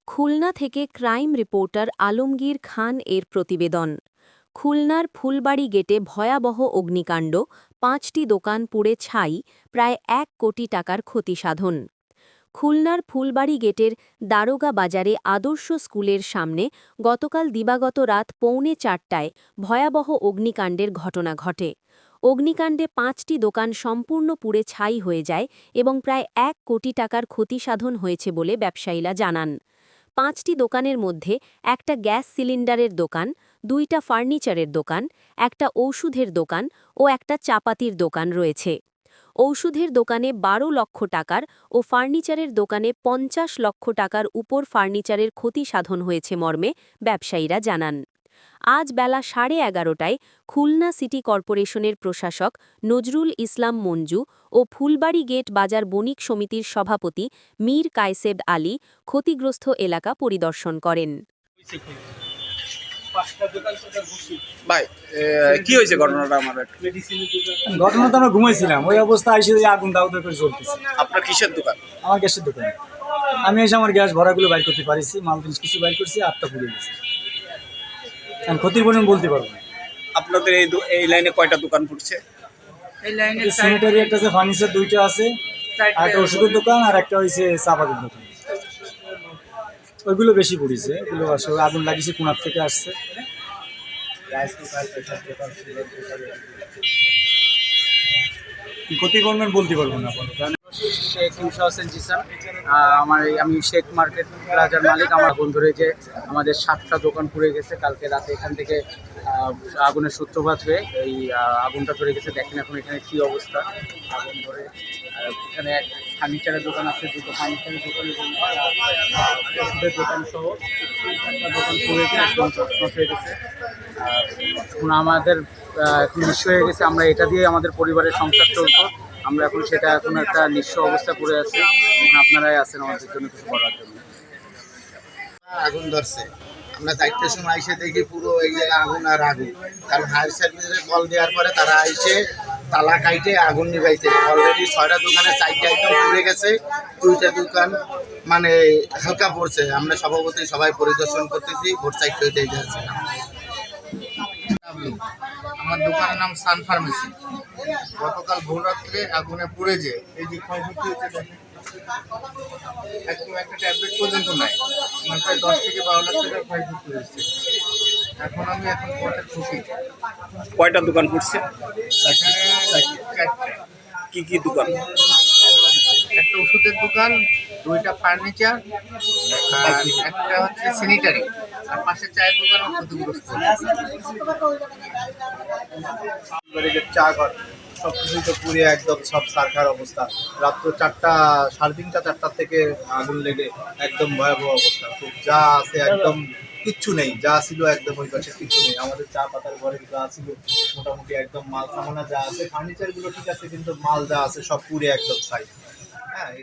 খুলনা থেকে crime reporter Alamgir খান এর প্রতিবেদন। খুলনার ফুলবাড়ি গেটে ভয়াবহ অগ্নিকাণ্ড, ৫টি দোকান পুড়ে ছাই, প্রায় ১ কোটি টাকার ক্ষতিসাধন। খুলনার ফুলবাড়ি গেটের দারোগা বাজারে আদর্শ স্কুলের সামনে গতকাল দিবাগত রাত ৩:৪টায় ভয়াবহ অগ্নিকাণ্ডের ঘটনা ঘটে। অগ্নিকাণ্ডে ৫টি দোকান সম্পূর্ণ পুড়ে ছাই হয়ে যায় এবং প্রায় ১ কোটি টাকার ক্ষতিসাধন হয়েছে বলে ব্যবসায়ীরা জানান। ৫টি দোকানের মধ্যে একটা গ্যাস সিলিন্ডারের দোকান, ২টা ফার্নিচারের দোকান, একটা ঔষধের দোকান ও একটা চাপাতির দোকান রয়েছে। ঔষধের দোকানে ১২ লক্ষ টাকার ও ফার্নিচারের দোকানে ৫০ লক্ষ টাকার উপর ফার্নিচারের ক্ষতি সাধন হয়েছে মর্মে ব্যবসায়ীরা জানান। আজ বেলা 11:30টায় খুলনা সিটি কর্পোরেশনের প্রশাসক নজরুল ইসলাম মঞ্জু ও ফুলবাড়ি গেট বাজার বণিক সমিতির সভাপতি মীর কায়েসেব আলী ক্ষতিগ্রস্ত এলাকা পরিদর্শন করেন। ভাই কি হয়েছে ঘটনাটা? ঘটনাটা আমরা ঘুমাইছিলাম, ওই অবস্থা এসে আগুন দাউ দাউ করে জ্বলতেছে। আপনার কিসের দোকান? আমার গ্যাসের দোকান। আমি এসে আমার গ্যাস ভরাগুলো বাইর করতে পারিছি, মাল জিনিস কিছু বাইর করছি, 8টা পুড়ে গেছে। আমি ক্ষতির পরিমাণ বলতে পারবো না। আপনাদের এই লাইনে কয়টা দোকান পড়ছে? এই লাইনে স্যানিটারি একটা আছে, ফার্নিচার 2টা আছে, আর একটা ওষুধের দোকান আর একটা হয়েছে চাপাতির দোকান। ওইগুলো বেশি পড়েছে, ওগুলো আসলে আগুন লাগিয়েছে কোনার থেকে আসছে। ক্ষতির পরিমাণ বলতে পারবো না। শেখ ইউসা হোসেন জিসান, আমি শেখ মার্কেট প্লাজার মালিক। আমার আগুন ধরে যে আমাদের 7টা দোকান পুড়ে গেছে কালকে রাতে। এখান থেকে আগুনের সূত্রপাত হয়ে এই আগুনটা ধরে গেছে। দেখেন এখন এখানে কী অবস্থা। আগুন ধরে এখানে এক ফার্নিচারের দোকান আছে, 2টো ফার্নিচারের দোকানের জন্য ওষুধের দোকান সহ একটা দোকান পুড়ে গিয়ে একদম নষ্ট হয়ে গেছে। এখন আমাদের এখন নিঃস্ব হয়ে গেছে। আমরা এটা দিয়ে আমাদের পরিবারের সংসার চলতো। আমরা এখন সেটা এখন একটা নিঃস্ব অবস্থা পড়ে আছি। এখন আপনারাই আছেন আমাদের জন্য কিছু করার জন্য। আগুন ধরছে, আমরা 4টার সময় এসে দেখি পুরো এই জায়গায় আগুন আর আগুন। কারণ ফায়ার সার্ভিসের কল দেওয়ার পরে তারা এসে তালা কাইটে আগুন নিভাইছে। অলরেডি 6টা দোকানে 4টা একদম পুড়ে গেছে, 2টা দোকান মানে হালকা পড়ছে। আমরা সভাপতি সবাই পরিদর্শন করতেছি, ভোর 4টা হইতে যাচ্ছে। আমার দোকানের নাম সান ফার্মেসি। গতকাল ভোর রাত্রে আগুনে পুড়ে যে এই যে ক্ষয়ক্ষতি হয়েছে দেখেন, একদম একটা ট্যাবলেট পর্যন্ত নাই। আমার প্রায় 10 থেকে 12 লাখ টাকার ক্ষয়ক্ষতি হয়েছে। আমি এখন পথের খুশি। কয়টা দোকান পড়ছে? এখানে 4টা। কি কি দোকান? একটা ওষুধের দোকান, 2টা ফার্নিচার, আর একটা হচ্ছে স্যানিটারি, আর পাশে চায়ের দোকানও ক্ষতিগ্রস্ত। চা ঘর সব কিছুই তো পুড়ে একদম সব সারখার অবস্থা। রাত্র 4টা, 3:30, 4টার থেকে আগুন লেগে একদম ভয়াবহ অবস্থা। খুব যা আছে একদম কিচ্ছু নেই, যা ছিল একদম ওই পাশে কিচ্ছু নেই। আমাদের চা পাতার ঘরে যা ছিল মোটামুটি একদম মাল সামানা যা আছে, ফার্নিচারগুলো ঠিক আছে, কিন্তু মাল যা আছে সব পুড়ে একদম ছাই। হ্যাঁ।